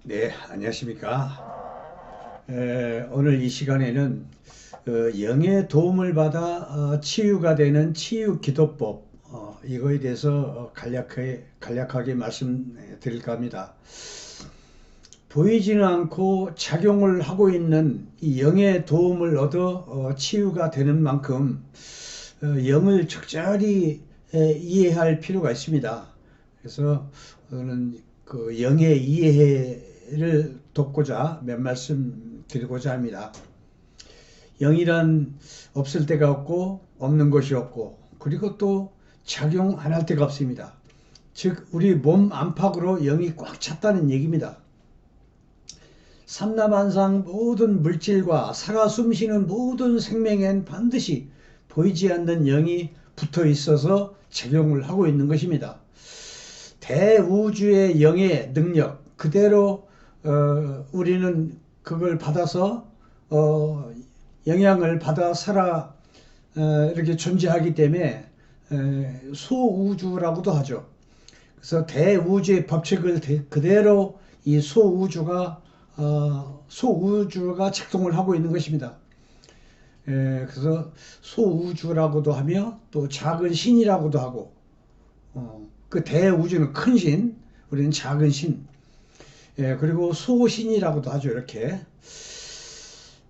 네, 안녕하십니까. 오늘 이 시간에는 영의 도움을 받아 치유가 되는 치유 기도법, 이거에 대해서 간략하게 말씀드릴까 합니다. 보이지는 않고 작용을 하고 있는 이 영의 도움을 얻어 치유가 되는 만큼 영을 적절히 이해할 필요가 있습니다. 그래서 오늘은 그 영의 이해를 돕고자 몇 말씀 드리고자 합니다. 영이란 없을 때가 없고 없는 것이 없고, 그리고 또 작용 안 할 때가 없습니다. 즉 우리 몸 안팎으로 영이 꽉 찼다는 얘기입니다. 삼라만상 모든 물질과 살아 숨쉬는 모든 생명엔 반드시 보이지 않는 영이 붙어 있어서 작용을 하고 있는 것입니다. 대우주의 영의 능력 그대로 우리는 그걸 받아서 영향을 받아 살아 이렇게 존재하기 때문에 소우주라고도 하죠. 그래서 대우주의 법칙을 그대로 이 소우주가 작동을 하고 있는 것입니다. 그래서 소우주라고도 하며 또 작은 신이라고도 하고, 그 대우주는 큰 신, 우리는 작은 신, 그리고 소신이라고도 하죠. 이렇게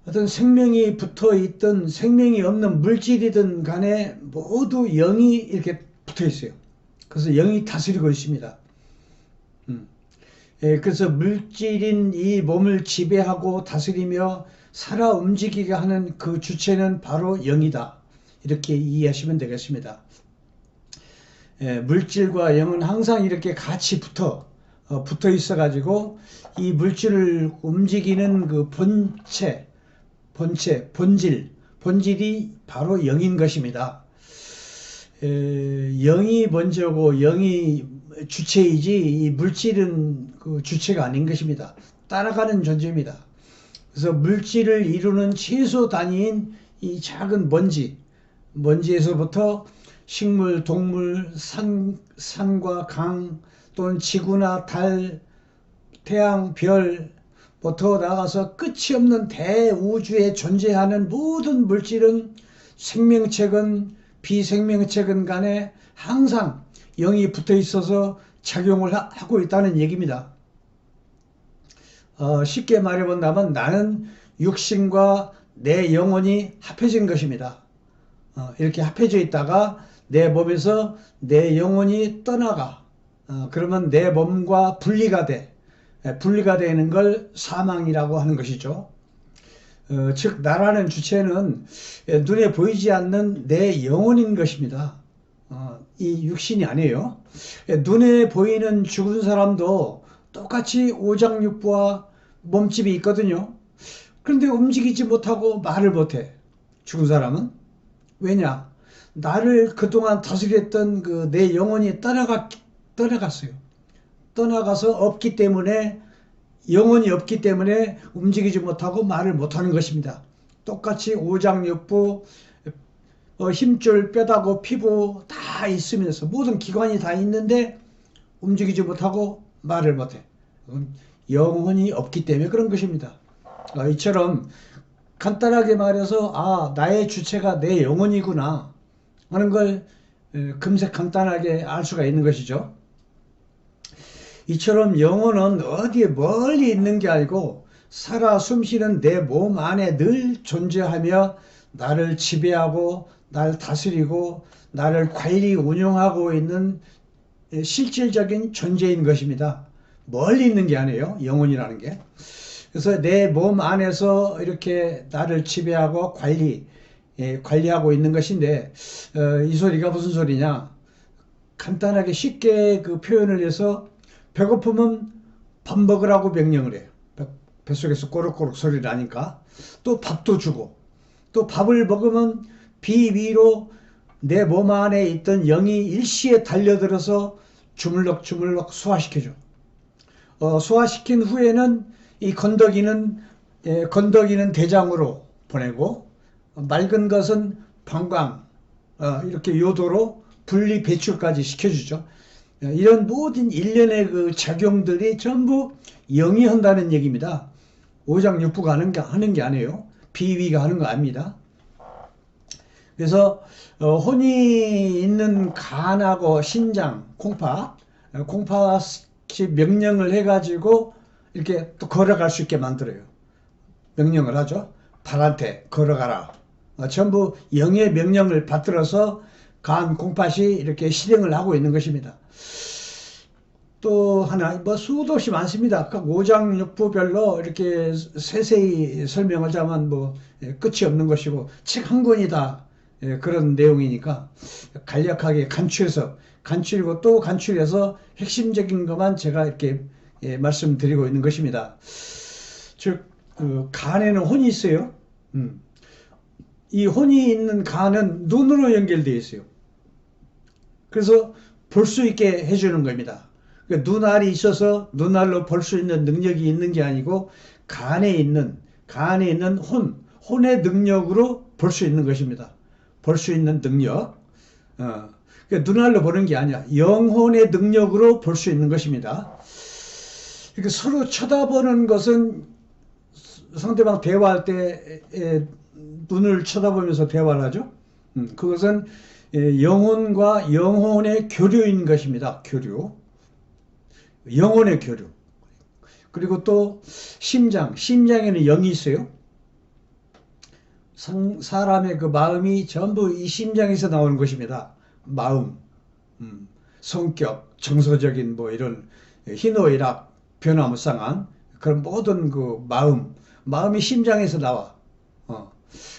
어떤 생명이 붙어 있든 생명이 없는 물질이든 간에 모두 영이 이렇게 붙어 있어요. 그래서 영이 다스리고 있습니다. 그래서 물질인 이 몸을 지배하고 다스리며 살아 움직이게 하는 그 주체는 바로 영이다. 이렇게 이해하시면 되겠습니다. 물질과 영은 항상 이렇게 같이 붙어 있어 가지고 이 물질을 움직이는 그 본질이 바로 영인 것입니다. 영이 먼저고 영이 주체이지 이 물질은 그 주체가 아닌 것입니다. 따라가는 존재입니다. 그래서 물질을 이루는 최소 단위인 이 작은 먼지에서부터 식물, 동물, 산과 강, 또는 지구나 달, 태양, 별, 더 나아가서 끝이 없는 대우주에 존재하는 모든 물질은 생명체건 비생명체건 간에 항상 영이 붙어 있어서 작용을 하고 있다는 얘기입니다. 쉽게 말해본다면 나는 육신과 내 영혼이 합해진 것입니다. 이렇게 합해져 있다가 내 몸에서 내 영혼이 떠나가. 그러면 내 몸과 분리가 되는 걸 사망이라고 하는 것이죠. 즉 나라는 주체는 눈에 보이지 않는 내 영혼인 것입니다. 이 육신이 아니에요. 눈에 보이는 죽은 사람도 똑같이 오장육부와 몸집이 있거든요. 그런데 움직이지 못하고 말을 못해. 죽은 사람은. 왜냐? 나를 그동안 다스렸던 그 내 영혼이 떠나갔어요. 떠나가서 영혼이 없기 때문에 움직이지 못하고 말을 못하는 것입니다. 똑같이 오장육부, 힘줄, 뼈다구, 피부 다 있으면서 모든 기관이 다 있는데 움직이지 못하고 말을 못해. 영혼이 없기 때문에 그런 것입니다. 이처럼 간단하게 말해서 나의 주체가 내 영혼이구나 하는 걸 금세 간단하게 알 수가 있는 것이죠. 이처럼 영혼은 어디에 멀리 있는 게 아니고 살아 숨쉬는 내 몸 안에 늘 존재하며 나를 지배하고 나를 다스리고 나를 관리 운영하고 있는 실질적인 존재인 것입니다. 멀리 있는 게 아니에요. 영혼이라는 게. 그래서 내 몸 안에서 이렇게 나를 지배하고 관리하고 있는 것인데, 이 소리가 무슨 소리냐? 간단하게 쉽게 그 표현을 해서 배고프면 밥 먹으라고 명령을 해요. 뱃속에서 꼬르꼬르 소리를 나니까. 또 밥도 주고, 또 밥을 먹으면 비 위로 내 몸 안에 있던 영이 일시에 달려들어서 주물럭주물럭 소화시켜줘. 소화시킨 후에는 이 건더기는 대장으로 보내고, 맑은 것은 방광, 이렇게 요도로 분리 배출까지 시켜주죠. 이런 모든 일련의 그 작용들이 전부 영이 한다는 얘기입니다. 오장육부가 하는 게 아니에요. 비위가 하는 거 아닙니다. 그래서 혼이 있는 간하고 신장, 콩팥이 명령을 해가지고 이렇게 또 걸어갈 수 있게 만들어요. 명령을 하죠. 발한테 걸어가라. 전부 영의 명령을 받들어서 간, 콩팥이 이렇게 실행을 하고 있는 것입니다. 또 하나, 뭐 수도 없이 많습니다. 각 오장육부별로 이렇게 세세히 설명하자면 뭐 끝이 없는 것이고 책 한 권이 다 그런 내용이니까 간략하게 간추리고 또 간추려서 핵심적인 것만 제가 이렇게 말씀드리고 있는 것입니다. 즉 간에는 혼이 있어요. 이 혼이 있는 간은 눈으로 연결되어 있어요. 그래서 볼 수 있게 해주는 겁니다. 그러니까 눈알이 있어서 눈알로 볼 수 있는 능력이 있는 게 아니고 간에 있는 혼의 능력으로 볼 수 있는 것입니다. 볼 수 있는 능력. 그러니까 눈알로 보는 게 아니라 영혼의 능력으로 볼 수 있는 것입니다. 그러니까 서로 쳐다보는 것은 상대방 대화할 때 눈을 쳐다보면서 대화를 하죠. 그것은 영혼과 영혼의 교류인 것입니다. 교류. 영혼의 교류. 그리고 또 심장에는 영이 있어요. 사람의 그 마음이 전부 이 심장에서 나오는 것입니다. 마음, 성격, 정서적인 뭐 이런 희노애락, 변화무쌍한 그런 모든 그 마음이 심장에서 나와.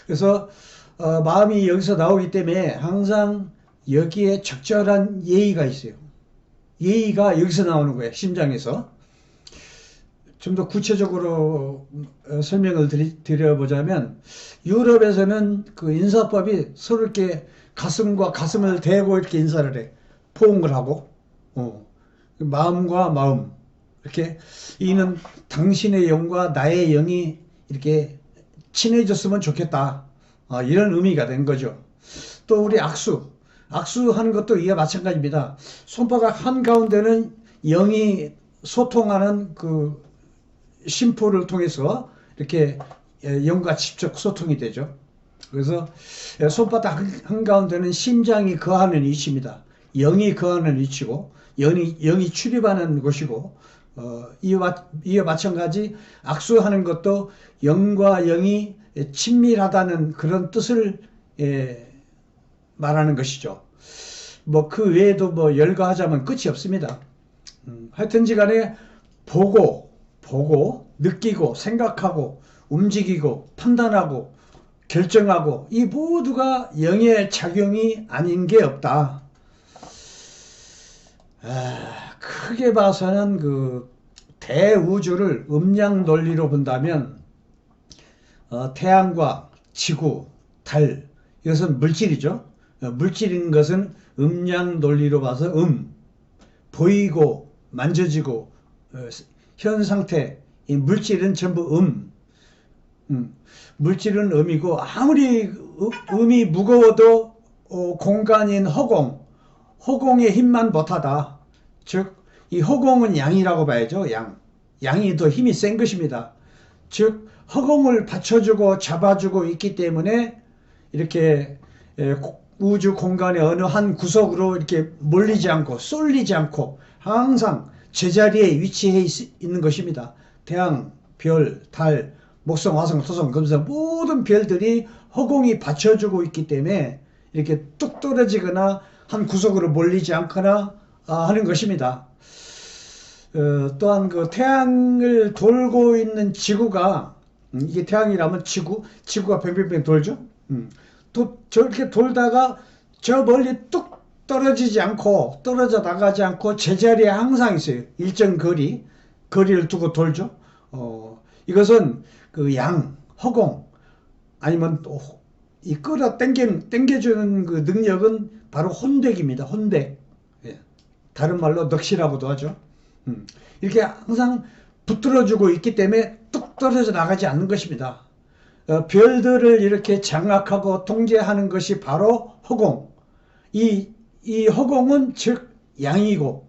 그래서 마음이 여기서 나오기 때문에 항상 여기에 적절한 예의가 있어요. 예의가 여기서 나오는 거예요. 심장에서. 좀 더 구체적으로 설명을 드려보자면 유럽에서는 그 인사법이 서로 이렇게 가슴과 가슴을 대고 이렇게 인사를 해. 포옹을 하고 마음과 마음 이렇게 이는 당신의 영과 나의 영이 이렇게 친해졌으면 좋겠다. 이런 의미가 된 거죠. 또 우리 악수하는 것도 이와 마찬가지입니다. 손바닥 한가운데는 영이 소통하는 그 심포를 통해서 이렇게 영과 직접 소통이 되죠. 그래서 손바닥 한가운데는 심장이 거하는 위치입니다. 영이 거하는 위치고 영이 출입하는 곳이고 이와 마찬가지 악수하는 것도 영과 영이 친밀하다는 그런 뜻을 말하는 것이죠. 뭐 그 외에도 뭐 열거하자면 끝이 없습니다. 하여튼지 간에 보고 느끼고 생각하고 움직이고 판단하고 결정하고 이 모두가 영의 작용이 아닌 게 없다. 크게 봐서는 그 대우주를 음양 논리로 본다면 태양과 지구, 달 이것은 물질이죠. 물질인 것은 음양 논리로 봐서 보이고 만져지고 현 상태 이 물질은 전부 물질은 음이고 아무리 음이 무거워도 공간인 허공의 힘만 못하다. 즉 이 허공은 양이라고 봐야죠. 양이 더 힘이 센 것입니다. 즉 허공을 받쳐주고 잡아주고 있기 때문에 이렇게 우주 공간의 어느 한 구석으로 이렇게 몰리지 않고 쏠리지 않고 항상 제자리에 위치해 있는 것입니다. 태양, 별, 달, 목성, 화성, 토성, 금성 모든 별들이 허공이 받쳐주고 있기 때문에 이렇게 뚝 떨어지거나 한 구석으로 몰리지 않거나 하는 것입니다. 또한 그 태양을 돌고 있는 지구가 이게 태양이라면 지구가 뱅뱅뱅 돌죠. 또 저렇게 돌다가 저 멀리 뚝 떨어져 나가지 않고 제자리에 항상 있어요. 일정 거리를 두고 돌죠. 이것은 그 허공 아니면 또 이 당겨주는 그 능력은 바로 혼덱입니다. 혼덱. 다른 말로 넋이라고도 하죠. 이렇게 항상 붙들어주고 있기 때문에 뚝 떨어져 나가지 않는 것입니다. 별들을 이렇게 장악하고 통제하는 것이 바로 허공. 이 허공은 즉 양이고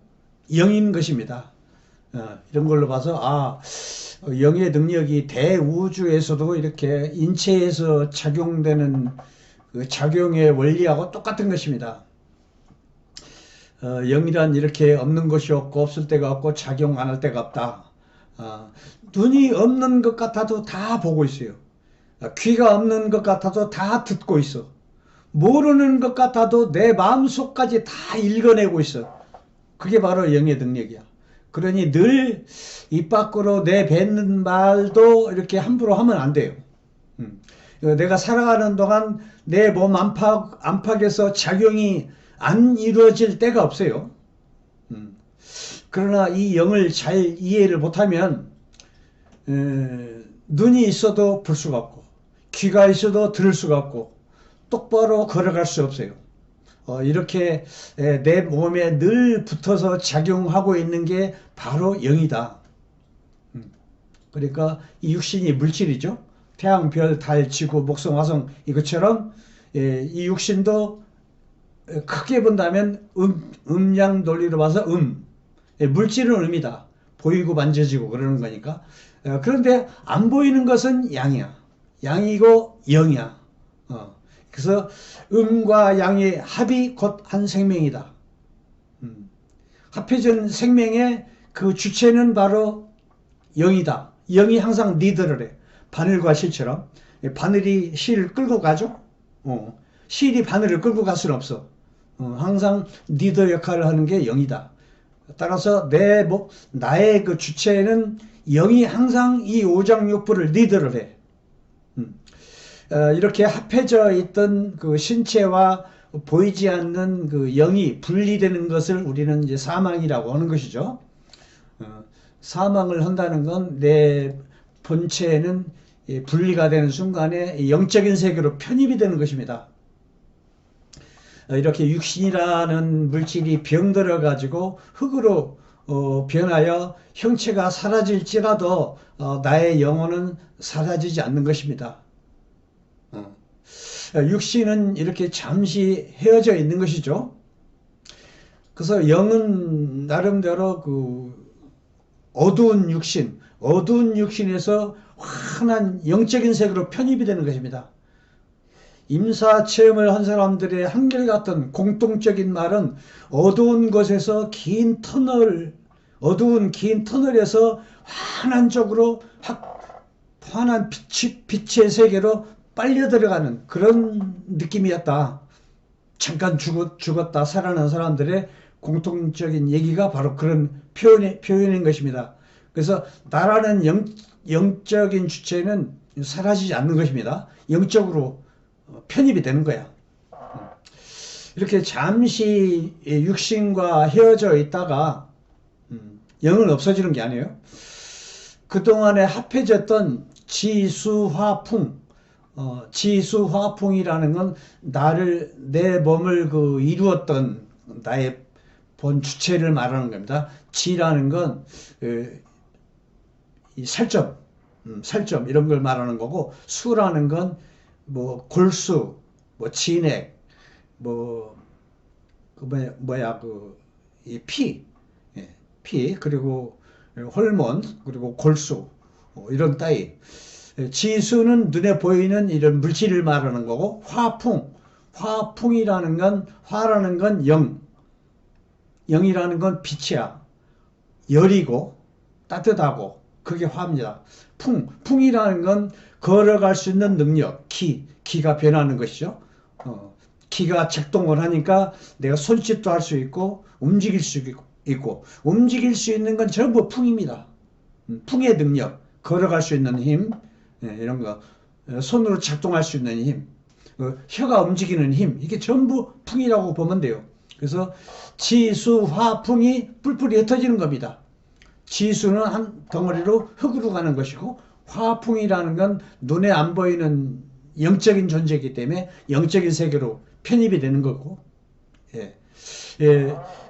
영인 것입니다. 이런 걸로 봐서 영의 능력이 대우주에서도 이렇게 인체에서 작용되는 그 작용의 원리하고 똑같은 것입니다. 영이란 이렇게 없는 것이 없고 없을 때가 없고 작용 안 할 때가 없다. 눈이 없는 것 같아도 다 보고 있어요. 귀가 없는 것 같아도 다 듣고 있어. 모르는 것 같아도 내 마음속까지 다 읽어내고 있어. 그게 바로 영의 능력이야. 그러니 늘 입 밖으로 내뱉는 말도 이렇게 함부로 하면 안 돼요. 내가 살아가는 동안 내 몸 안팎에서 작용이 안 이루어질 때가 없어요. 그러나 이 영을 잘 이해를 못하면 눈이 있어도 볼 수가 없고 귀가 있어도 들을 수가 없고 똑바로 걸어갈 수 없어요. 이렇게 내 몸에 늘 붙어서 작용하고 있는 게 바로 영이다. 그러니까 이 육신이 물질이죠. 태양, 별, 달, 지구, 목성, 화성 이것처럼 이 육신도 크게 본다면 음양 논리로 봐서 물질은 음이다. 보이고 만져지고 그러는 거니까. 그런데 안 보이는 것은 양이야. 양이고 영이야. 그래서 음과 양의 합이 곧 한 생명이다. 합해진 생명의 그 주체는 바로 영이다. 영이 항상 리더를 해. 바늘과 실처럼. 바늘이 실을 끌고 가죠. 실이 바늘을 끌고 갈 수는 없어. 항상 리더 역할을 하는 게 영이다. 따라서 나의 그 주체는 영이 항상 이 오장육부를 리더를 해. 이렇게 합해져 있던 그 신체와 보이지 않는 그 영이 분리되는 것을 우리는 이제 사망이라고 하는 것이죠. 사망을 한다는 건 내 본체는 분리가 되는 순간에 영적인 세계로 편입이 되는 것입니다. 이렇게 육신이라는 물질이 병들어 가지고 흙으로 변하여 형체가 사라질지라도 나의 영혼은 사라지지 않는 것입니다. 육신은 이렇게 잠시 헤어져 있는 것이죠. 그래서 영은 나름대로 그 어두운 육신에서 환한 영적인 세계로 편입이 되는 것입니다. 임사 체험을 한 사람들의 한결같은 공통적인 말은 어두운 곳에서 어두운 긴 터널에서 환한 쪽으로 환한 빛의 세계로 빨려 들어가는 그런 느낌이었다. 잠깐 죽었다 살아난 사람들의 공통적인 얘기가 바로 그런 표현인 것입니다. 그래서 나라는 영적인 주체는 사라지지 않는 것입니다. 영적으로 편입이 되는 거야. 이렇게 잠시 육신과 헤어져 있다가 영은 없어지는 게 아니에요. 그동안에 합해졌던 지수화풍이라는 건 내 몸을 이루었던 나의 본 주체를 말하는 겁니다. 지라는 건 이 살점 이런 걸 말하는 거고, 수라는 건 뭐 골수, 뭐 진액, 이 피, 그리고 호르몬, 그리고 골수, 이런 따위. 지수는 눈에 보이는 이런 물질을 말하는 거고, 화라는 건 영이라는 건 빛이야. 열이고 따뜻하고 그게 화입니다. 풍이라는 건 걸어갈 수 있는 능력, 기가 변하는 것이죠. 기가 작동을 하니까 내가 손짓도 할 수 있고 움직일 수 있고 움직일 수 있는 건 전부 풍입니다. 풍의 능력, 걸어갈 수 있는 힘, 이런 거, 손으로 작동할 수 있는 힘, 혀가 움직이는 힘, 이게 전부 풍이라고 보면 돼요. 그래서 지수, 화, 풍이 뿔뿔이 흩어지는 겁니다. 지수는 한 덩어리로 흙으로 가는 것이고, 화풍이라는 건 눈에 안 보이는 영적인 존재이기 때문에 영적인 세계로 편입이 되는 거고,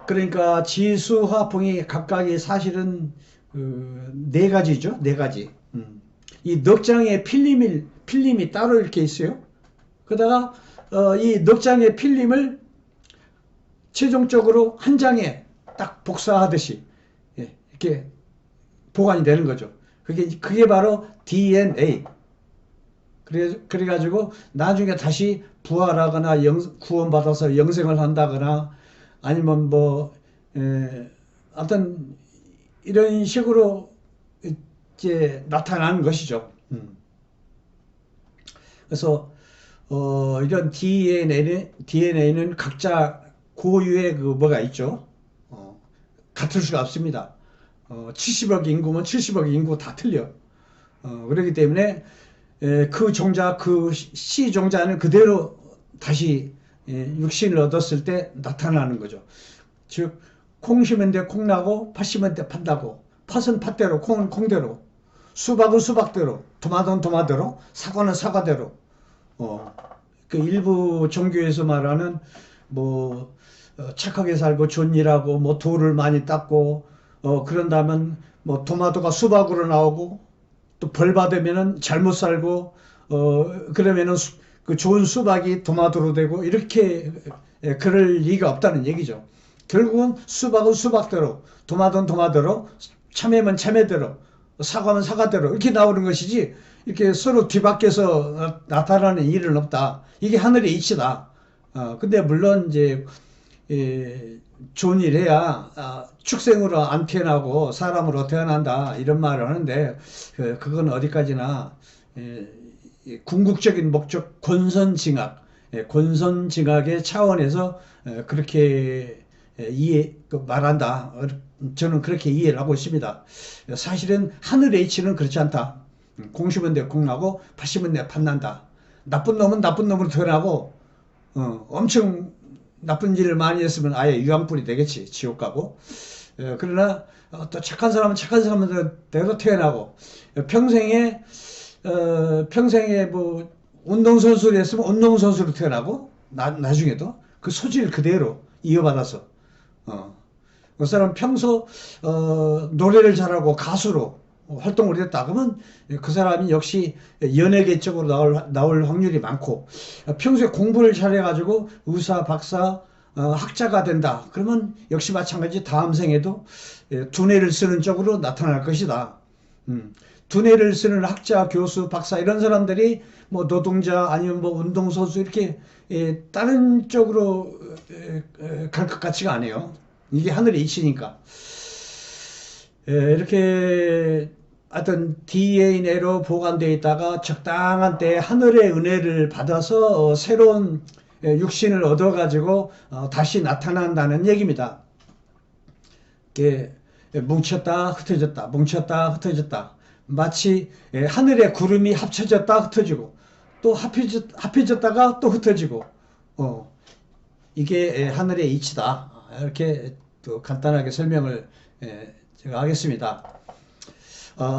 그러니까 지수, 화풍이 각각이 사실은 네 가지죠. 네 가지. 이 넉 장의 필름이 따로 이렇게 있어요. 그러다가 이 넉 장의 필름을 최종적으로 한 장에 딱 복사하듯이 이렇게 보관이 되는 거죠. 그게 바로 DNA. 그래가지고 나중에 다시 부활하거나 구원받아서 영생을 한다거나 아니면 어떤 이런 식으로 이제 나타나는 것이죠. 그래서 이런 DNA는 각자 고유의 뭐가 있죠. 같을 수가 없습니다. 70억 인구면 70억 인구 다 틀려. 그렇기 때문에 그 종자, 그 씨 종자는 그대로 다시 육신을 얻었을 때 나타나는 거죠. 즉, 콩 심은 데 콩 나고, 팥 심은 데 팥 나고, 팥은 팥대로, 콩은 콩대로, 수박은 수박대로, 토마토는 토마토로, 사과는 사과대로. 그 일부 종교에서 말하는 착하게 살고 존일하고 돌을 많이 닦고 그런다면 토마토가 수박으로 나오고 또 벌 받으면은 잘못 살고 그러면은 그 좋은 수박이 토마토로 되고 이렇게 그럴 리가 없다는 얘기죠. 결국은 수박은 수박대로, 토마토는 토마토로, 참외면 참외대로, 사과는 사과대로 이렇게 나오는 것이지 이렇게 서로 뒤바뀌어서 나타나는 일은 없다. 이게 하늘의 이치다. 근데 물론 이제 좋은 일 해야 축생으로 안 태어나고 사람으로 태어난다 이런 말을 하는데 그건 어디까지나 궁극적인 목적 권선징악의 차원에서 그렇게 말한다. 저는 그렇게 이해를 하고 있습니다. 사실은 하늘의 이치는 그렇지 않다. 콩 심은 데 콩 나고 팥 심은 데 팥 난다. 나쁜 놈은 나쁜 놈으로 태어나고 엄청 나쁜 일을 많이 했으면 아예 유황불이 되겠지. 지옥 가고. 그러나 또 착한 사람은 착한 사람대로 태어나고 평생에 운동선수를 했으면 운동선수로 태어나고 나중에도 그 소질 그대로 이어받아서 그 사람 평소 노래를 잘하고 가수로 활동을 했다 그러면 그 사람이 역시 연예계 쪽으로 나올 확률이 많고 평소에 공부를 잘해가지고 의사, 박사, 학자가 된다 그러면 역시 마찬가지 다음 생에도 두뇌를 쓰는 쪽으로 나타날 것이다. 두뇌를 쓰는 학자, 교수, 박사 이런 사람들이 노동자 아니면 운동선수 이렇게 다른 쪽으로 갈 것 같지가 않아요. 이게 하늘의 이치니까. 이렇게 어떤 DNA로 보관되어 있다가 적당한 때에 하늘의 은혜를 받아서 새로운 육신을 얻어가지고 다시 나타난다는 얘기입니다. 뭉쳤다 흩어졌다 뭉쳤다 흩어졌다 마치 하늘의 구름이 합쳐졌다 흩어지고 또 합해졌다가 또 흩어지고 이게 하늘의 이치다. 이렇게 또 간단하게 설명을 제가 하겠습니다.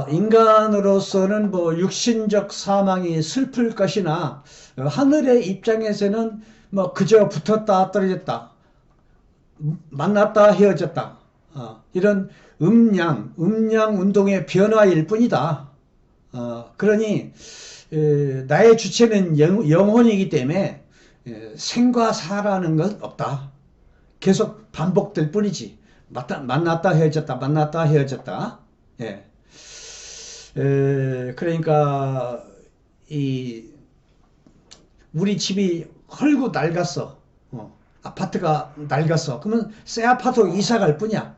인간으로서는 육신적 사망이 슬플 것이나 하늘의 입장에서는 그저 붙었다 떨어졌다 만났다 헤어졌다 이런 음양 운동의 변화일 뿐이다. 그러니 나의 주체는 영혼이기 때문에 생과 사라는 건 없다. 계속 반복될 뿐이지. 만났다 헤어졌다 만났다 헤어졌다. 그러니까 우리 집이 헐고 낡았어. 아파트가 낡았어. 그러면 새 아파트로 이사 갈 뿐이야.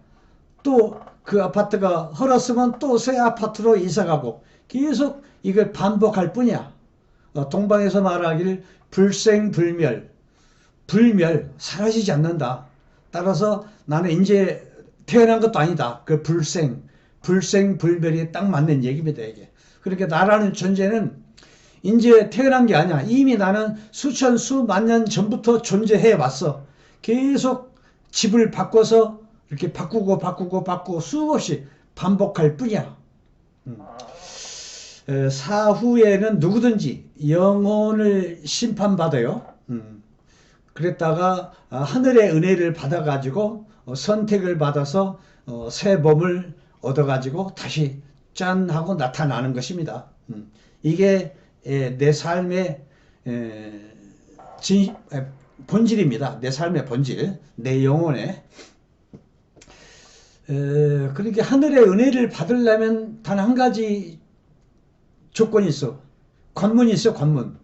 또 그 아파트가 헐었으면 또 새 아파트로 이사 가고 계속 이걸 반복할 뿐이야. 동방에서 말하기를 불생불멸, 사라지지 않는다. 따라서 나는 이제 태어난 것도 아니다. 그 불생불멸이 딱 맞는 얘기입니다, 이게. 그러니까 나라는 존재는 이제 태어난 게 아니야. 이미 나는 수천, 수만 년 전부터 존재해 왔어. 계속 집을 바꿔서 이렇게 바꾸고 수없이 반복할 뿐이야. 사후에는 누구든지 영혼을 심판받아요. 그랬다가 하늘의 은혜를 받아가지고 선택을 받아서 새 몸을 얻어가지고 다시 짠 하고 나타나는 것입니다. 이게 내 삶의 본질입니다. 내 삶의 본질, 내 영혼의. 그렇게 하늘의 은혜를 받으려면 단 한 가지 조건이 있어. 관문이 있어, 관문.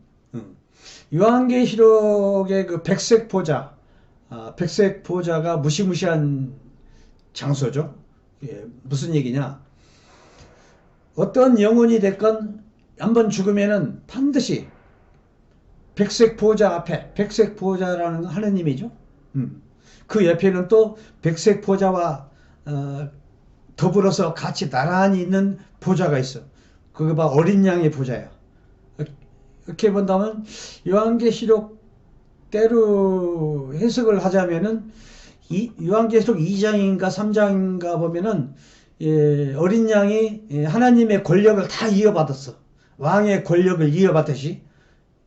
요한계시록의 그 백색 보좌, 백색 보좌가 무시무시한 장소죠. 무슨 얘기냐? 어떤 영혼이 됐건 한번 죽으면은 반드시 백색 보좌 앞에, 백색 보좌라는 하느님이죠. 그 옆에는 또 백색 보좌와 더불어서 같이 나란히 있는 보좌가 있어. 그거 봐, 어린 양의 보좌야. 이렇게 본다면 요한계시록 때로 해석을 하자면은 요한계시록 2장인가 3장인가 보면은 어린 양이 하나님의 권력을 다 이어받았어. 왕의 권력을 이어받듯이.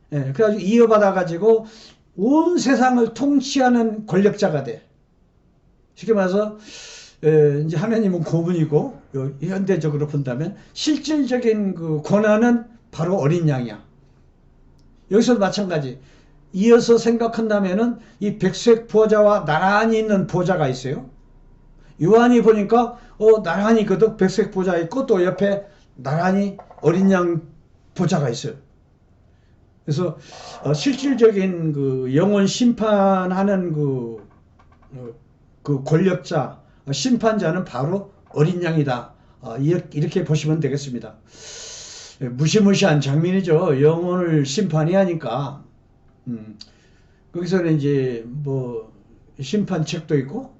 그래가지고 이어받아가지고 온 세상을 통치하는 권력자가 돼. 쉽게 말해서 이제 하나님은 고분이고 현대적으로 본다면 실질적인 그 권한은 바로 어린 양이야. 여기서도 마찬가지. 이어서 생각한다면은 이 백색 보좌와 나란히 있는 보좌가 있어요. 요한이 보니까 나란히 있거든. 백색 보좌 있고 또 옆에 나란히 어린 양 보좌가 있어요. 그래서 실질적인 그 영혼 심판하는 그 권력자, 심판자는 바로 어린 양이다. 이렇게 보시면 되겠습니다. 무시무시한 장면이죠. 영혼을 심판해야 하니까. 거기서는 이제 뭐 심판책도 있고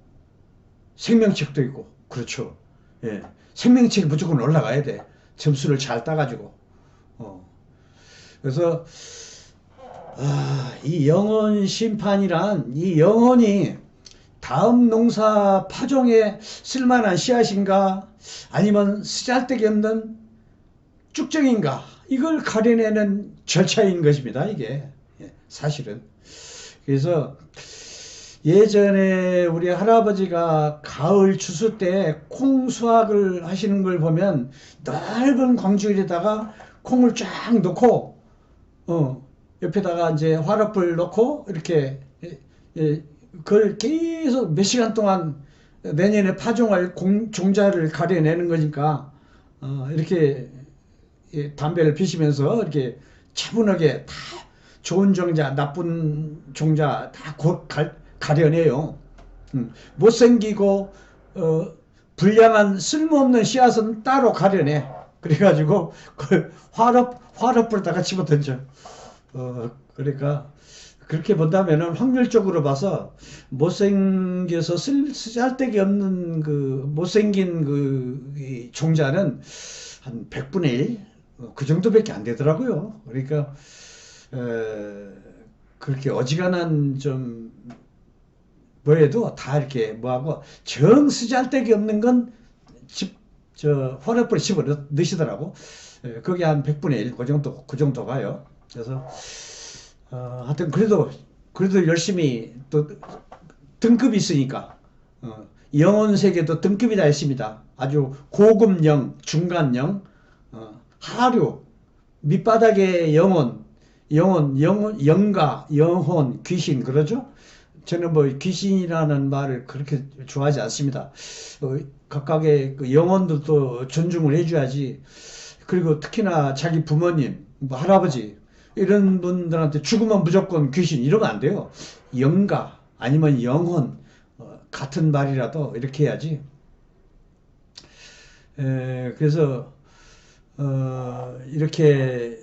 생명책도 있고 그렇죠. 예. 생명책이 무조건 올라가야 돼. 점수를 잘 따가지고. 그래서 이 영혼 심판이란 이 영혼이 다음 농사 파종에 쓸만한 씨앗인가 아니면 쓰잘데기 없는 쭉정인가 이걸 가려내는 절차인 것입니다. 이게 사실은. 그래서 예전에 우리 할아버지가 가을 추수 때 콩 수확을 하시는 걸 보면 넓은 광주리에다가 콩을 쫙 놓고 옆에다가 이제 화롯불 놓고 이렇게 그걸 계속 몇 시간 동안 내년에 파종할 종자를 가려내는 거니까 이렇게 담배를 피시면서 이렇게 차분하게 다 좋은 종자, 나쁜 종자 다 가려내요. 못생기고 불량한 쓸모없는 씨앗은 따로 가려내. 그래가지고 그 화롯불에다가 집어던져. 그러니까 그렇게 본다면은 확률적으로 봐서 못생겨서 쓸데기 없는 그 못생긴 그 종자는 한 100분의 1, 그 정도밖에 안 되더라고요. 그러니까 그렇게 어지간한 좀 뭐해도 다 이렇게 뭐하고 정 쓰잘데기 없는 건 화롯불에 집어 넣으시더라고. 그게 한 100분의 1, 그 정도 가요. 그래서 하여튼 그래도 열심히 또 등급이 있으니까 영혼 세계도 등급이 다 있습니다. 아주 고급 영, 중간 영, 하류, 밑바닥의 영혼, 영가, 영혼, 귀신 그러죠? 저는 뭐 귀신이라는 말을 그렇게 좋아하지 않습니다. 각각의 그 영혼들도 존중을 해줘야지. 그리고 특히나 자기 부모님, 뭐 할아버지 이런 분들한테 죽으면 무조건 귀신 이러면 안 돼요. 영가 아니면 영혼 같은 말이라도 이렇게 해야지. 그래서 이렇게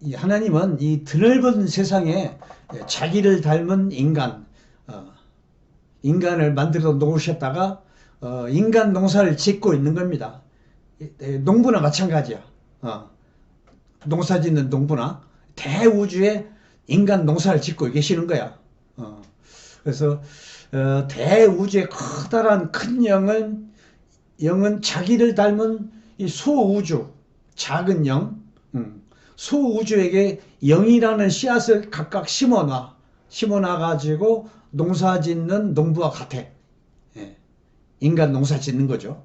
이 하나님은 이 드넓은 세상에 자기를 닮은 인간을 만들어 놓으셨다가 인간 농사를 짓고 있는 겁니다. 농부나 마찬가지야. 농사 짓는 농부나 대우주에 인간 농사를 짓고 계시는 거야. 그래서 대우주의 커다란 큰 영은 자기를 닮은 이 소우주, 작은 영, 소우주에게 영이라는 씨앗을 각각 심어놔 가지고 농사 짓는 농부와 같아. 인간 농사 짓는 거죠.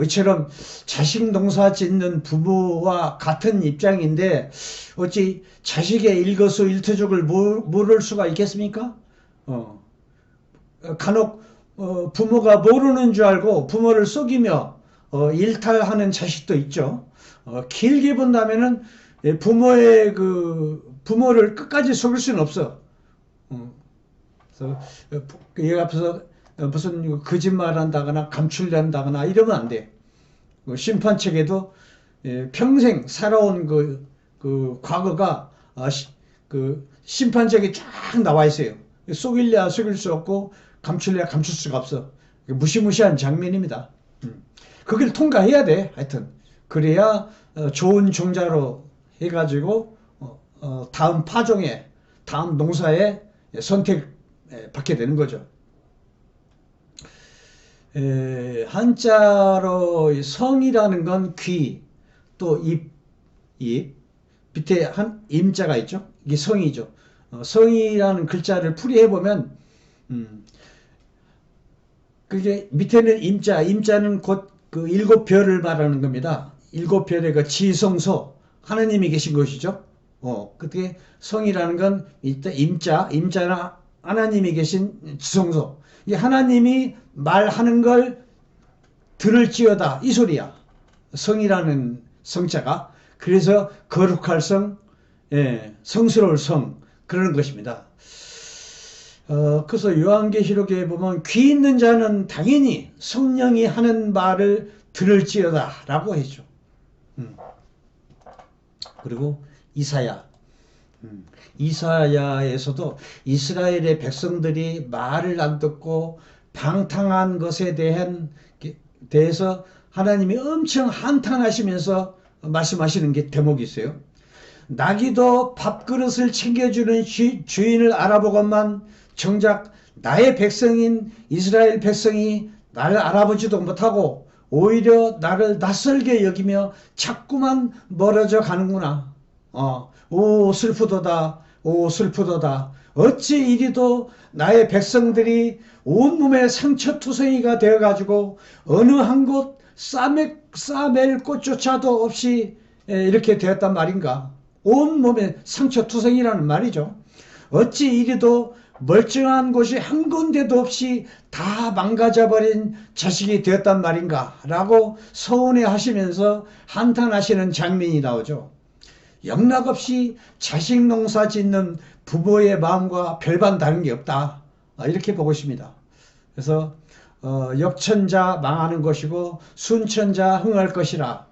이처럼 자식 농사 짓는 부모와 같은 입장인데 어찌 자식의 일거수일투족을 모를 수가 있겠습니까? 간혹 부모가 모르는 줄 알고 부모를 속이며 일탈하는 자식도 있죠. 길게 본다면은 부모를 끝까지 속일 수는 없어. 그래서 얘 앞에서 무슨 거짓말한다거나 감출한다거나 이러면 안 돼. 심판책에도 평생 살아온 그 과거가 그 심판책에 쫙 나와 있어요. 속일래야 속일 수 없고 감출래야 감출 수가 없어. 무시무시한 장면입니다. 거길 통과해야 돼. 하여튼 그래야 좋은 종자로 해가지고 다음 파종에 다음 농사에 선택받게 되는 거죠. 한자로 성이라는 건 귀, 또 입, 밑에 한 임자가 있죠. 이게 성이죠. 성이라는 글자를 풀이해보면 그게 밑에는 임자는 곧 그 일곱 별을 말하는 겁니다. 일곱 별의 그 지성소, 하나님이 계신 것이죠. 그게 성이라는 건 이때 임자는 하나님이 계신 지성소. 이 하나님이 말하는 걸 들을지어다 이 소리야. 성이라는 성자가. 그래서 거룩할 성, 성스러울 성 그러는 것입니다. 그래서 요한계시록에 보면 귀 있는 자는 당연히 성령이 하는 말을 들을지어다 라고 했죠. 그리고 이사야에서도 이스라엘의 백성들이 말을 안 듣고 방탕한 것에 대해서 하나님이 엄청 한탄하시면서 말씀하시는 게 대목이 있어요. 나귀도 밥그릇을 챙겨주는 주인을 알아보건만 정작 나의 백성인 이스라엘 백성이 나를 알아보지도 못하고 오히려 나를 낯설게 여기며 자꾸만 멀어져 가는구나. 오 슬프도다. 오 슬프도다. 어찌 이리도 나의 백성들이 온몸에 상처투성이가 되어가지고 어느 한 곳 싸맬 곳조차도 없이 이렇게 되었단 말인가. 온몸에 상처투성이라는 말이죠. 어찌 이리도 멀쩡한 곳이 한 군데도 없이 다 망가져버린 자식이 되었단 말인가 라고 서운해하시면서 한탄하시는 장면이 나오죠. 영락없이 자식 농사 짓는 부모의 마음과 별반 다른 게 없다. 이렇게 보고 있습니다. 그래서 역천자 망하는 것이고 순천자 흥할 것이라.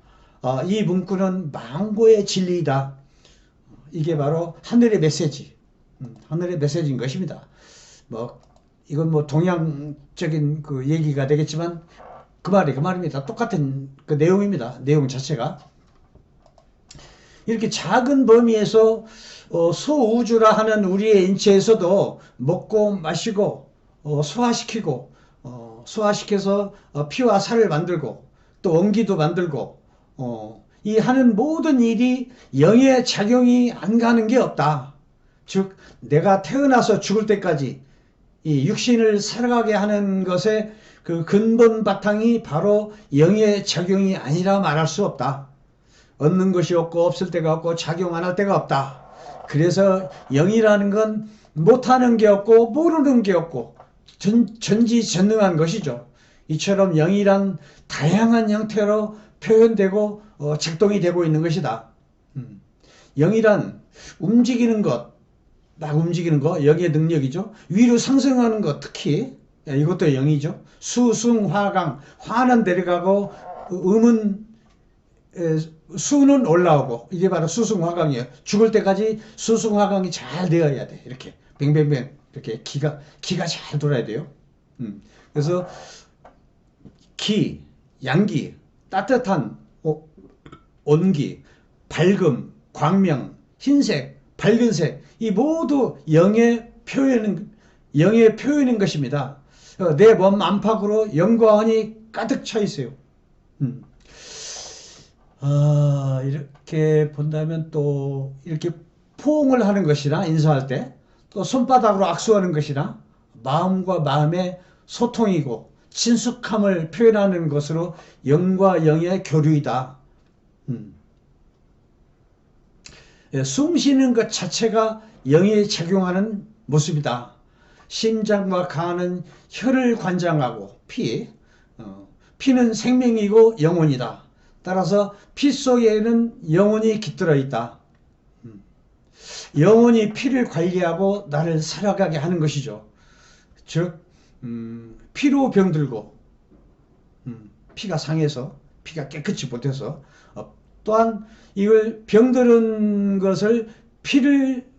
이 문구는 망고의 진리이다. 이게 바로 하늘의 메시지. 하늘의 메시지인 것입니다. 이건 동양적인 그 얘기가 되겠지만 그 말입니다. 똑같은 그 내용입니다. 내용 자체가. 이렇게 작은 범위에서 소우주라 하는 우리의 인체에서도 먹고 마시고 소화시키고 소화시켜서 피와 살을 만들고 또 원기도 만들고 이 하는 모든 일이 영의 작용이 안 가는 게 없다. 즉 내가 태어나서 죽을 때까지 이 육신을 살아가게 하는 것의 그 근본 바탕이 바로 영의 작용이 아니라 말할 수 없다. 얻는 것이 없고 없을 때가 없고 작용 안 할 때가 없다. 그래서 영이라는 건 못하는 게 없고 모르는 게 없고 전지전능한 것이죠. 이처럼 영이란 다양한 형태로 표현되고 작동이 되고 있는 것이다. 영이란 움직이는 것, 막 움직이는 거, 영의 능력이죠. 위로 상승하는 것, 특히 이것도 영이죠. 수승화강, 화는 내려가고 음은 수는 올라오고 이게 바로 수승화강이에요. 죽을 때까지 수승화강이 잘 되어야 돼. 이렇게 뱅뱅뱅 이렇게 기가 잘 돌아야 돼요. 그래서 양기, 따뜻한 온기, 밝음, 광명, 흰색, 밝은색 이 모두 영의 표현인 것입니다. 내 몸 안팎으로 영과 은이 가득 차 있어요. 이렇게 본다면 또 이렇게 포옹을 하는 것이나 인사할 때 또 손바닥으로 악수하는 것이나 마음과 마음의 소통이고 친숙함을 표현하는 것으로 영과 영의 교류이다. 숨 쉬는 것 자체가 영이 작용하는 모습이다. 심장과 간은 혈을 관장하고 피는 생명이고 영혼이다. 따라서 피 속에는 영혼이 깃들어 있다. 영혼이 피를 관리하고 나를 살아가게 하는 것이죠. 즉 피로 병들고 피가 상해서 피가 깨끗이 못해서 또한 이걸 병드는 것을 피를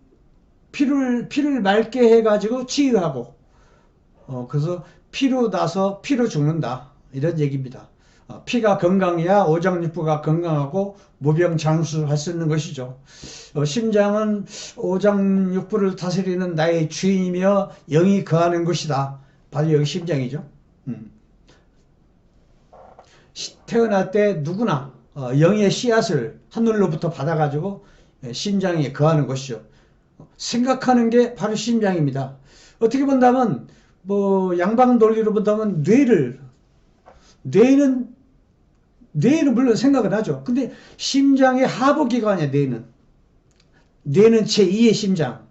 맑게 해가지고 치유하고 그래서 피로 나서 피로 죽는다 이런 얘기입니다. 피가 건강해야 오장육부가 건강하고 무병장수할 수 있는 것이죠. 심장은 오장육부를 다스리는 나의 주인이며 영이 거하는 것이다. 바로 여기 심장이죠. 태어날 때 누구나 영의 씨앗을 하늘로부터 받아가지고 심장에 거하는 것이죠. 생각하는 게 바로 심장입니다. 어떻게 본다면 뭐 양방 논리로 본다면 뇌는 물론 생각은 하죠. 근데 심장의 하부기관이야. 뇌는 제2의 심장.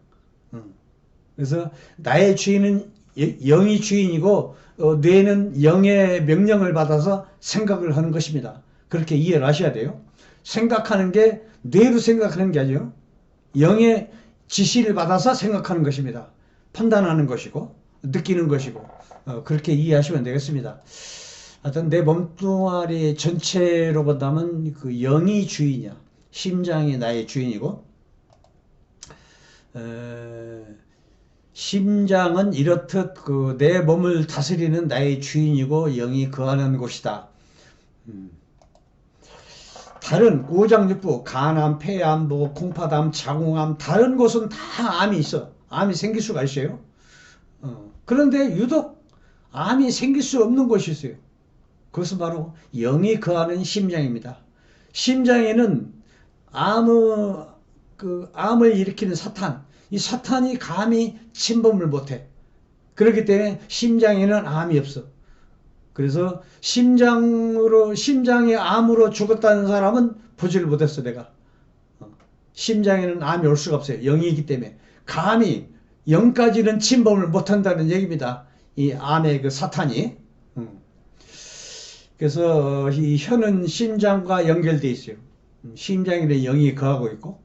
그래서 나의 주인은 영이 주인이고 뇌는 영의 명령을 받아서 생각을 하는 것입니다. 그렇게 이해를 하셔야 돼요. 생각하는 게 뇌로 생각하는 게 아니에요. 영의 지시를 받아서 생각하는 것입니다. 판단하는 것이고 느끼는 것이고 그렇게 이해하시면 되겠습니다. 하여튼 내 몸뚱아리 전체로 본다면 그 영이 주인이야. 심장이 나의 주인이고 심장은 이렇듯 그 내 몸을 다스리는 나의 주인이고 영이 거하는 곳이다. 다른 오장육부, 간암, 폐암, 뭐 콩팥암, 자궁암 다른 곳은 다 암이 있어. 암이 생길 수가 있어요. 그런데 유독 암이 생길 수 없는 곳이 있어요. 그것은 바로 영이 거하는 심장입니다. 심장에는 암을 일으키는 사탄, 이 사탄이 감히 침범을 못해. 그렇기 때문에 심장에는 암이 없어. 그래서 심장의 암으로 죽었다는 사람은 보지를 못했어, 내가. 심장에는 암이 올 수가 없어요. 영이기 때문에. 감히 영까지는 침범을 못한다는 얘기입니다. 이 암의 그 사탄이. 그래서 이 혀는 심장과 연결되어 있어요. 심장에는 영이 거하고 있고,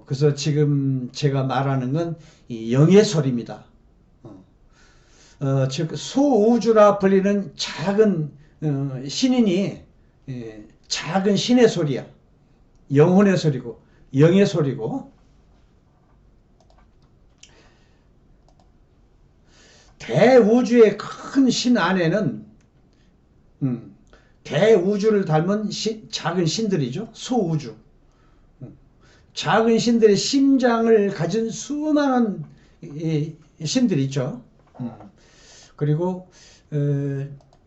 그래서 지금 제가 말하는 건 이 영의 소리입니다. 즉 소우주라 불리는 작은 신인이 작은 신의 소리야. 영혼의 소리고 영의 소리고 대우주의 큰 신 안에는 대우주를 닮은 작은 신들이죠. 소우주. 작은 신들의 심장을 가진 수많은 신들이 있죠. 그리고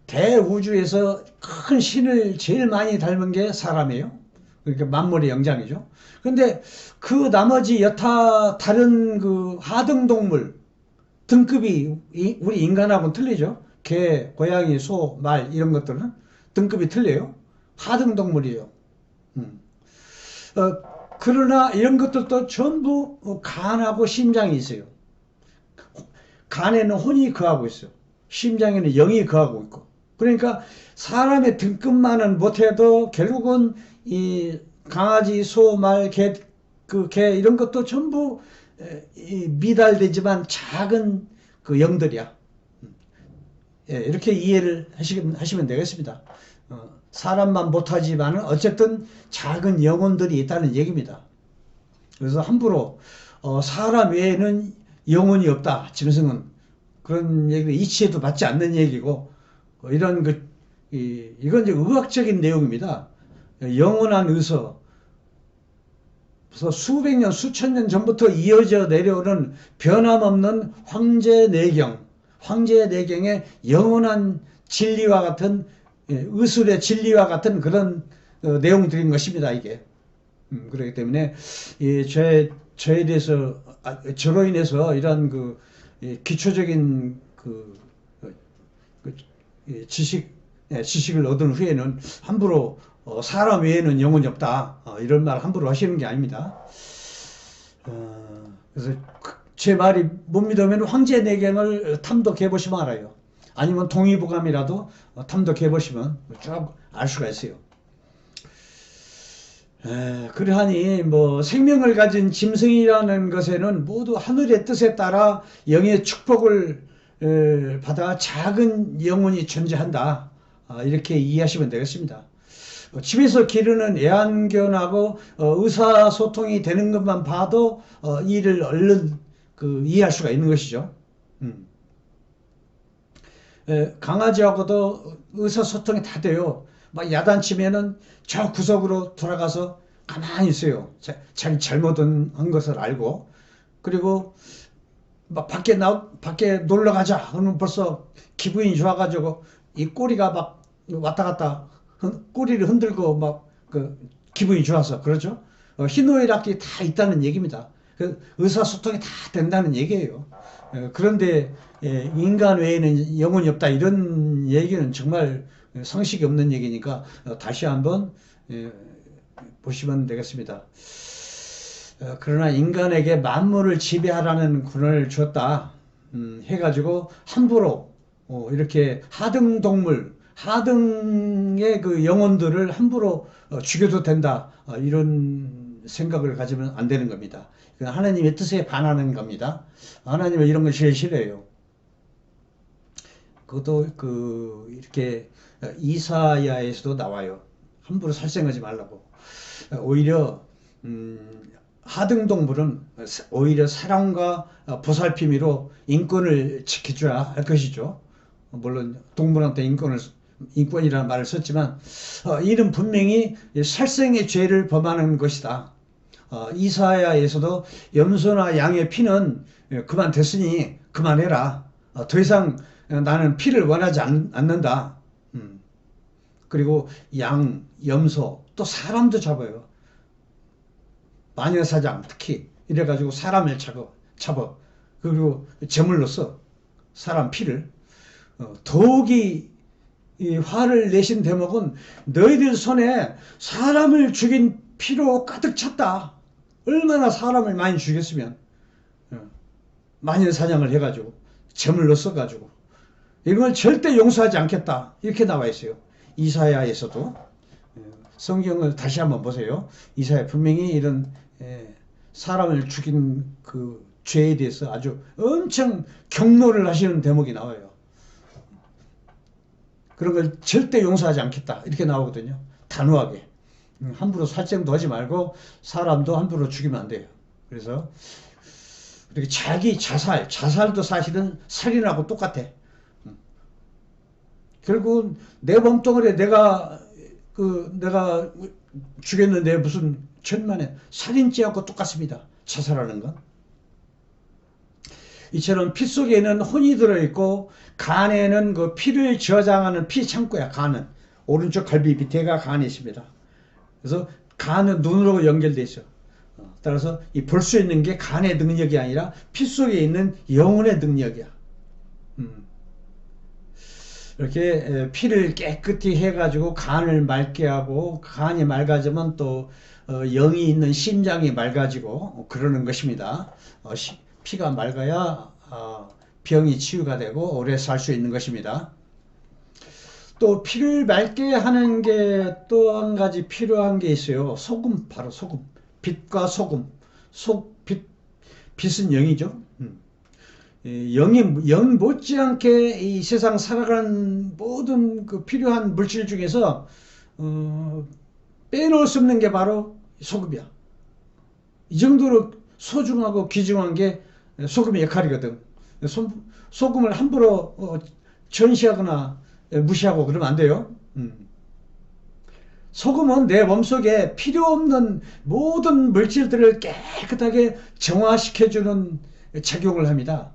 대우주에서 큰 신을 제일 많이 닮은 게 사람이에요. 그러니까 만물의 영장이죠. 그런데 그 나머지 여타 다른 그 하등동물 등급이 우리 인간하고는 틀리죠. 개, 고양이, 소, 말 이런 것들은 등급이 틀려요. 하등동물이에요. 그러나 이런 것들도 전부 간하고 심장이 있어요. 간에는 혼이 거하고 있어요. 심장에는 영이 거하고 있고. 그러니까 사람의 등급만은 못해도 결국은 이 강아지, 소, 말, 개 이런 것도 전부 미달되지만 작은 그 영들이야. 이렇게 이해를 하시면 되겠습니다. 사람만 못하지만은 어쨌든 작은 영혼들이 있다는 얘기입니다. 그래서 함부로 사람 외에는 영혼이 없다. 짐승은 그런 얘기를 이치에도 받지 않는 얘기고 이런 이건 이제 의학적인 내용입니다. 영원한 의서. 그래서 수백 년, 수천 년 전부터 이어져 내려오는 변함없는 황제 내경의 영원한 진리와 같은 의술의 진리와 같은 그런 내용들인 것입니다. 이게 그렇기 때문에 저에 대해서 저로 인해서 이런 기초적인 지식을 얻은 후에는 함부로 사람 외에는 영혼이 없다 이런 말 함부로 하시는 게 아닙니다. 그래서 제 말이 못 믿으면 황제내경을 탐독해 보시면 알아요. 아니면 동의보감이라도 탐독해 보시면 쭉 알 수가 있어요. 그러하니 뭐 생명을 가진 짐승이라는 것에는 모두 하늘의 뜻에 따라 영의 축복을 받아 작은 영혼이 존재한다. 이렇게 이해하시면 되겠습니다. 집에서 기르는 애완견하고 의사소통이 되는 것만 봐도 이를 얼른 이해할 수가 있는 것이죠. 강아지하고도 의사소통이 다 돼요. 막 야단치면은 저 구석으로 돌아가서 가만히 있어요. 자기 잘못한 것을 알고. 그리고 막 밖에 놀러 가자. 그러면 벌써 기분이 좋아가지고 이 꼬리가 막 왔다 갔다 꼬리를 흔들고 막 기분이 좋아서 그렇죠. 희노애락이 다 있다는 얘기입니다. 의사소통이 다 된다는 얘기예요. 그런데 인간 외에는 영혼이 없다 이런 얘기는 정말 상식이 없는 얘기니까 다시 한번 보시면 되겠습니다. 그러나 인간에게 만물을 지배하라는 권한을 주었다 해가지고 함부로 이렇게 하등동물 하등의 그 영혼들을 함부로 죽여도 된다 이런 생각을 가지면 안 되는 겁니다. 하나님의 뜻에 반하는 겁니다. 하나님은 이런 걸 제일 싫어해요. 그것도 이렇게 이사야에서도 나와요. 함부로 살생하지 말라고. 오히려 하등동물은 오히려 사랑과 보살핌으로 인권을 지켜줘야 할 것이죠. 물론 동물한테 인권이라는 말을 썼지만 이는 분명히 살생의 죄를 범하는 것이다. 이사야에서도 염소나 양의 피는 그만 됐으니 그만해라. 더 이상 나는 피를 원하지 않는다. 그리고 양, 염소, 또 사람도 잡아요. 마녀사장 특히 이래가지고 사람을 잡아. 그리고 제물로서 사람 피를. 더욱이 이 화를 내신 대목은 너희들 손에 사람을 죽인 피로 가득 찼다. 얼마나 사람을 많이 죽였으면 마녀사냥을 해가지고 제물로 써가지고 이걸 절대 용서하지 않겠다 이렇게 나와 있어요. 이사야에서도. 성경을 다시 한번 보세요. 이사야 분명히 이런 사람을 죽인 그 죄에 대해서 아주 엄청 경로를 하시는 대목이 나와요. 그런 걸 절대 용서하지 않겠다 이렇게 나오거든요. 단호하게. 함부로 살생도 하지 말고 사람도 함부로 죽이면 안 돼요. 그래서 이렇게 자기 자살도 사실은 살인하고 똑같아. 결국 내 몸뚱아리에 내가 죽였는데 무슨 천만에 살인죄하고 똑같습니다. 자살하는 건. 이처럼 피 속에는 혼이 들어있고 간에는 그 피를 저장하는 피 창고야. 간은 오른쪽 갈비 밑에가 간이 있습니다. 그래서 간은 눈으로 연결돼 있어. 따라서 이 볼 수 있는 게 간의 능력이 아니라 피 속에 있는 영혼의 능력이야. 이렇게 피를 깨끗이 해가지고 간을 맑게 하고 간이 맑아지면 또 영이 있는 심장이 맑아지고 그러는 것입니다. 피가 맑아야 병이 치유가 되고 오래 살 수 있는 것입니다. 또 피를 맑게 하는 게 또 한 가지 필요한 게 있어요. 소금, 바로 소금. 빛과 소금. 빛은 영이죠. 영 못지않게 이 세상 살아가는 모든 그 필요한 물질 중에서 빼놓을 수 없는 게 바로 소금이야. 이 정도로 소중하고 귀중한 게 소금의 역할이거든. 소금을 함부로 전시하거나 무시하고 그러면 안 돼요. 소금은 내 몸속에 필요 없는 모든 물질들을 깨끗하게 정화시켜주는 작용을 합니다.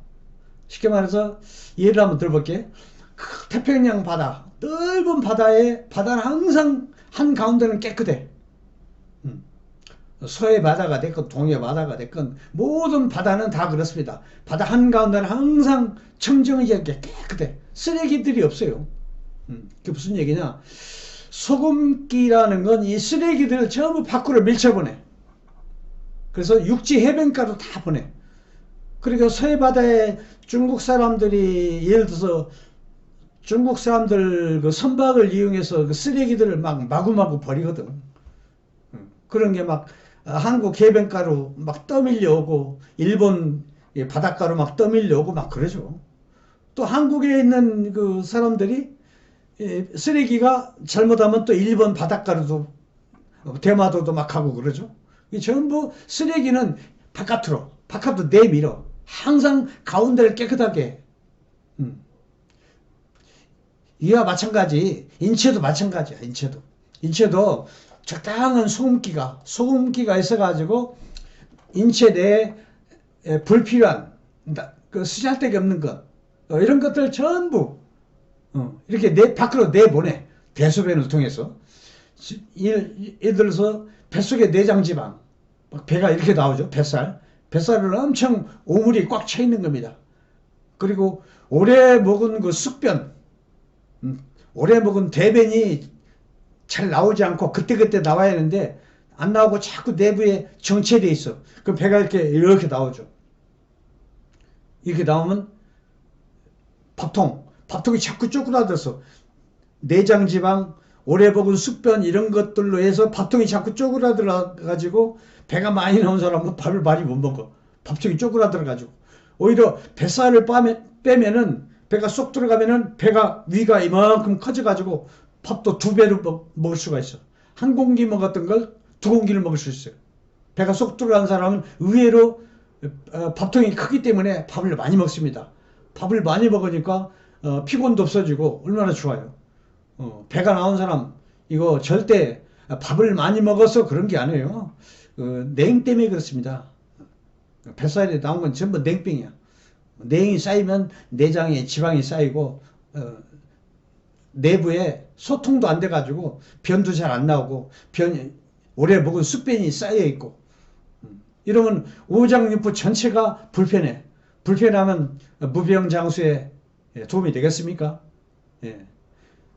쉽게 말해서 예를 한번 들어볼게. 태평양 바다, 넓은 바다는 항상 한가운데는 깨끗해. 서해 바다가 됐건 동해 바다가 됐건 모든 바다는 다 그렇습니다. 바다 한가운데는 항상 청정하게 깨끗해. 쓰레기들이 없어요. 그게 무슨 얘기냐? 소금기라는 건 이 쓰레기들을 전부 밖으로 밀쳐보내. 그래서 육지 해변가로 다 보내. 그러니까 서해바다에 중국 사람들이 예를 들어서 중국 사람들 그 선박을 이용해서 그 쓰레기들을 막 마구마구 버리거든. 그런 게 막 한국 해변가로 막 떠밀려 오고 일본 바닷가로 막 떠밀려 오고 막 그러죠. 또 한국에 있는 그 사람들이 쓰레기가 잘못하면 또 일본 바닷가로도 대마도도 막 하고 그러죠. 전부 쓰레기는 바깥으로 내밀어. 항상 가운데를 깨끗하게. 이와 마찬가지, 인체도 마찬가지야, 인체도 적당한 소금기가 있어가지고, 인체 내에 불필요한, 그 쓰잘데기 없는 것, 이런 것들 전부, 이렇게 밖으로 내보내. 대소변을 통해서. 예를 들어서, 뱃속에 내장지방, 배가 이렇게 나오죠, 뱃살은 엄청 오물이 꽉 차 있는 겁니다. 그리고 오래 먹은 그 숙변, 오래 먹은 대변이 잘 나오지 않고 그때그때 나와야 하는데 안 나오고 자꾸 내부에 정체돼 있어. 그럼 배가 이렇게 나오죠. 이렇게 나오면 밥통이 자꾸 쪼그라들어서 내장지방, 오래 먹은 숙변 이런 것들로 해서 밥통이 자꾸 쪼그라들어 가지고 배가 많이 나온 사람은 밥을 많이 못 먹어. 밥통이 쪼그라들어 가지고 오히려 뱃살을 빼면은 배가 쏙 들어가면은 위가 이만큼 커져가지고 밥도 2배로 먹을 수가 있어. 한 공기 먹었던 걸 2공기를 먹을 수 있어요. 배가 쏙 들어간 사람은 의외로 밥통이 크기 때문에 밥을 많이 먹습니다. 밥을 많이 먹으니까 피곤도 없어지고 얼마나 좋아요. 배가 나온 사람 이거 절대 밥을 많이 먹어서 그런 게 아니에요. 냉 때문에 그렇습니다. 뱃살에 나온 건 전부 냉병이야. 냉이 쌓이면 내장에 지방이 쌓이고 내부에 소통도 안 돼가지고 변도 잘 안 나오고 오래 먹은 숙변이 쌓여 있고 이러면 오장육부 전체가 불편하면 무병장수에 도움이 되겠습니까? 예.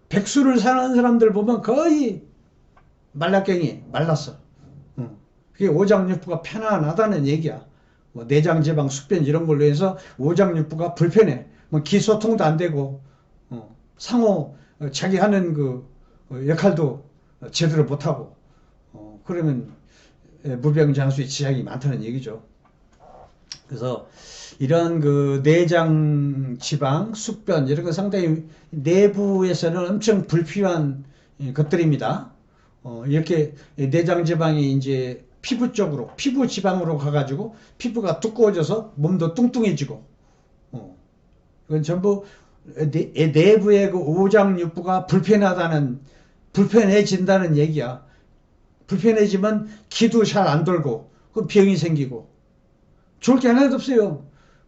백수를 사는 사람들 보면 거의 말랐어. 그게 오장육부가 편안하다는 얘기야. 뭐 내장지방, 숙변 이런 걸로 해서 오장육부가 불편해. 뭐 기소통도 안 되고 상호 자기 하는 그 역할도 제대로 못하고 그러면 무병장수의 지장이 많다는 얘기죠. 그래서 이런 그 내장 지방, 숙변 이런 거 상당히 내부에서는 엄청 불필요한 것들입니다. 이렇게 내장 지방이 이제 피부 지방으로 가가지고 피부가 두꺼워져서 몸도 뚱뚱해지고, 이건 전부 내부의 그 오장육부가 불편해진다는 얘기야. 불편해지면 기도 잘 안 돌고, 그 병이 생기고, 좋을 게 하나도 없어요.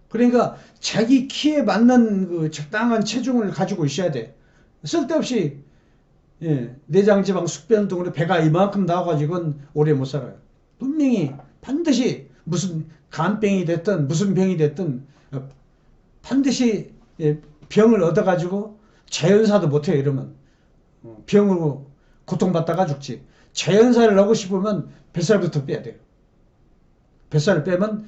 그러니까 자기 키에 맞는 그 적당한 체중을 가지고 있어야 돼. 쓸데없이 내장지방 숙변 등으로 배가 이만큼 나와가지고는 오래 못 살아요. 분명히 반드시 무슨 간병이 됐든 무슨 병이 됐든 반드시 병을 얻어가지고 자연사도 못해요. 이러면 병으로 고통받다가 죽지. 자연사를 하고 싶으면 뱃살부터 빼야 돼요. 뱃살을 빼면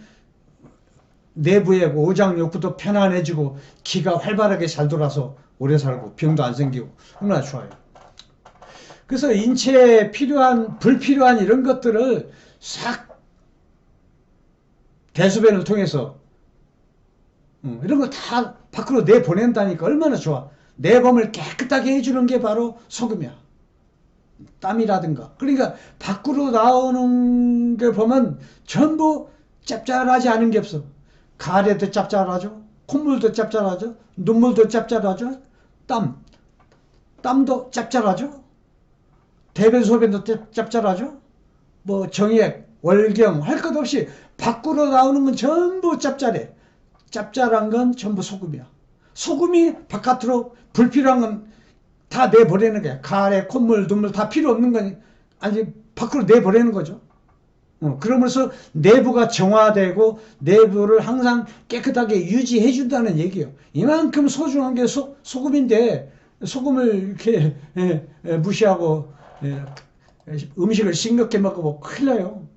내부의 오장육부도 편안해지고 기가 활발하게 잘 돌아서 오래 살고 병도 안 생기고 얼마나 좋아요. 그래서 인체에 불필요한 이런 것들을 싹 대소변을 통해서 이런 거 다 밖으로 내보낸다니까 얼마나 좋아. 내 몸을 깨끗하게 해주는 게 바로 소금이야. 땀이라든가. 그러니까 밖으로 나오는 게 보면 전부 짭짤하지 않은 게 없어. 가래도 짭짤하죠. 콧물도 짭짤하죠. 눈물도 짭짤하죠. 땀도 짭짤하죠. 대변 소변도 짭짤하죠. 뭐 정액, 월경 할 것 없이 밖으로 나오는 건 전부 짭짤해. 짭짤한 건 전부 소금이야. 소금이 바깥으로 불필요한 건 다 내보내는 거야. 가래, 콧물, 눈물 다 필요 없는 건 아니 밖으로 내보내는 거죠. 그러면서 내부가 정화되고 내부를 항상 깨끗하게 유지해 준다는 얘기예요. 이만큼 소중한 게 소금인데 소금을 이렇게 무시하고 음식을 싱겁게 먹으면 큰일 나요.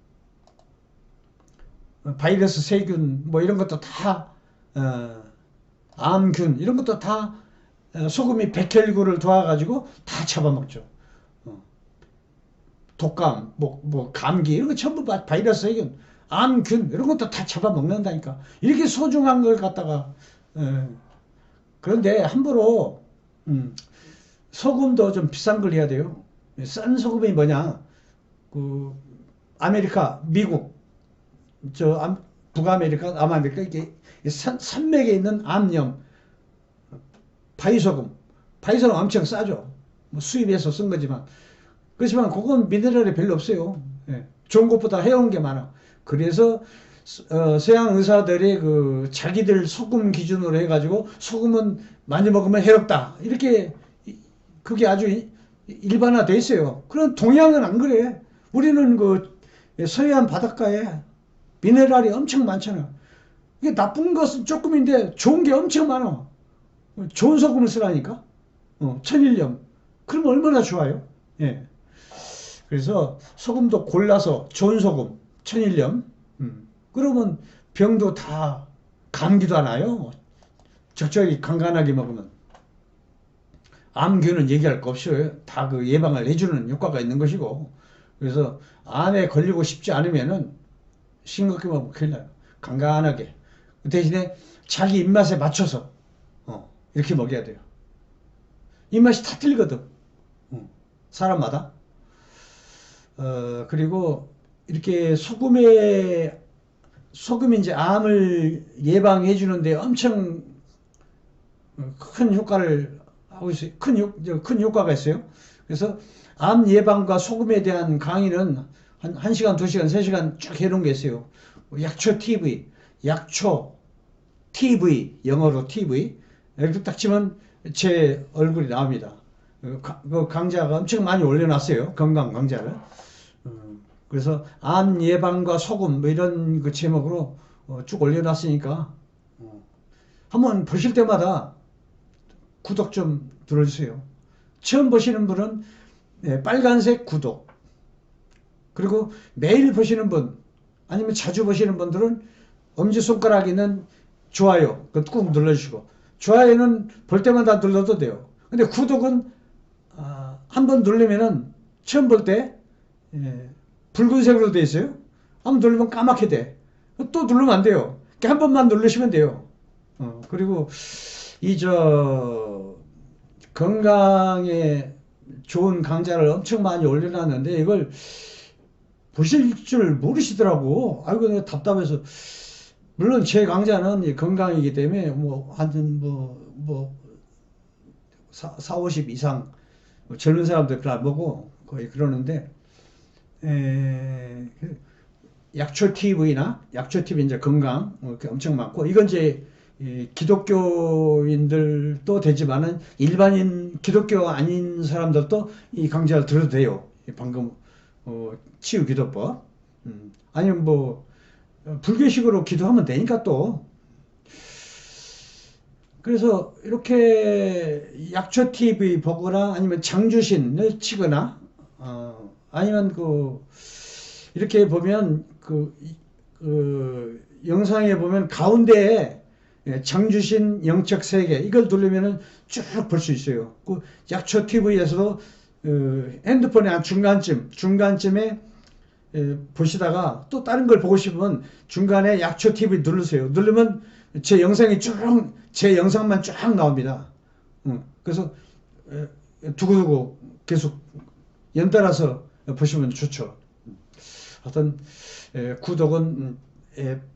바이러스 세균 뭐 이런 것도 다 암균 이런 것도 다 소금이 백혈구를 도와가지고 다 잡아먹죠. 독감, 뭐 감기 이런 거 전부 바이러스 세균, 암균 이런 것도 다 잡아먹는다니까. 이렇게 소중한 걸 갖다가 그런데 함부로 소금도 좀 비싼 걸 해야 돼요. 싼 소금이 뭐냐? 그 아메리카, 미국, 북아메리카, 남아메리카 이게 산맥에 있는 암염 바이소금, 바이소금 엄청 싸죠. 뭐 수입해서 쓴 거지만 그렇지만 그건 미네랄이 별로 없어요. 예. 좋은 것보다 해온 게 많아. 그래서 서양 의사들이 그 자기들 소금 기준으로 해가지고 소금은 많이 먹으면 해롭다 이렇게 그게 아주 일반화돼 있어요. 그럼 동양은 안 그래. 우리는 그 서해안 바닷가에 미네랄이 엄청 많잖아. 이게 나쁜 것은 조금인데 좋은 게 엄청 많아. 좋은 소금을 쓰라니까. 천일염. 그러면 얼마나 좋아요. 예. 그래서 소금도 골라서 좋은 소금, 천일염. 그러면 병도 다 감기도 안 와요. 적절히 간간하게 먹으면. 암균은 얘기할 거 없어요. 다 그 예방을 해주는 효과가 있는 것이고. 그래서 암에 걸리고 싶지 않으면은 싱겁게 먹으면 큰일 나요. 간간하게. 그 대신에 자기 입맛에 맞춰서 이렇게 먹어야 돼요. 입맛이 다 틀리거든. 사람마다. 그리고 이렇게 소금이 이제 암을 예방해 주는데 엄청 큰 효과를 하고 있어요. 큰 효과가 있어요. 그래서 암 예방과 소금에 대한 강의는 한 1시간, 2시간, 3시간 쭉 해놓은 게 있어요. 약초 TV, 약초 TV, 영어로 TV. 이렇게 딱 치면 제 얼굴이 나옵니다. 그 강좌가 엄청 많이 올려놨어요. 건강 강좌를. 그래서 암 예방과 소금 뭐 이런 그 제목으로 쭉 올려놨으니까 한번 보실 때마다 구독 좀 눌러주세요. 처음 보시는 분은 빨간색 구독, 그리고 매일 보시는 분 아니면 자주 보시는 분들은 엄지손가락 있는 좋아요 꾹 눌러주시고, 좋아요는 볼 때마다 눌러도 돼요. 근데 구독은 한번 누르면은 처음 볼 때 붉은색으로 되어 있어요. 한번 누르면 까맣게 돼. 또 누르면 안 돼요. 한 번만 누르시면 돼요. 그리고 건강에 좋은 강좌를 엄청 많이 올려놨는데 이걸 보실 줄 모르시더라고. 아이고 내가 답답해서. 물론 제 강좌는 건강이기 때문에 뭐 50 이상 젊은 사람들 별로 안 보고 거의 그러는데, 약초 TV나 약초 TV 이제 건강 이렇게 엄청 많고, 이건 이제 기독교인들도 되지만은 일반인 기독교 아닌 사람들도 이 강좌를 들어도 돼요. 방금 치유 기도법. 아니면 뭐 불교식으로 기도하면 되니까 또. 그래서 이렇게 약초 TV 보거나 아니면 장주신을 치거나 아니면 이렇게 보면 영상에 보면 가운데에 장주신 영적 세계 이걸 누르면은 쭉 볼 수 있어요. 그 약초 TV에서도 핸드폰의 한 중간쯤에 보시다가 또 다른 걸 보고 싶으면 중간에 약초 TV 누르세요. 누르면 제 영상만 쫙 나옵니다. 그래서 두고두고 계속 연달아서 보시면 좋죠. 하여튼 구독은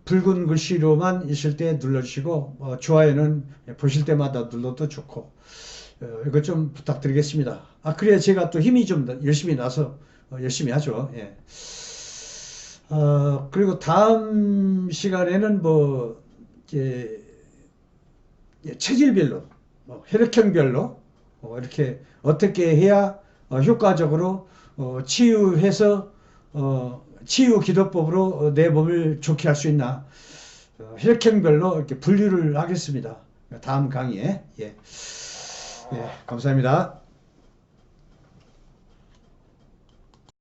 붉은 글씨로만 있을 때 눌러주시고, 좋아요는 보실 때마다 눌러도 좋고, 이것 좀 부탁드리겠습니다. 그래야 제가 또 힘이 좀 열심히 나서 열심히 하죠. 예. 그리고 다음 시간에는 체질별로, 혈액형별로 이렇게 어떻게 해야 효과적으로 치유해서 치유 기도법으로 내 몸을 좋게 할 수 있나, 혈액형별로 이렇게 분류를 하겠습니다. 다음 강의에. 예, 감사합니다.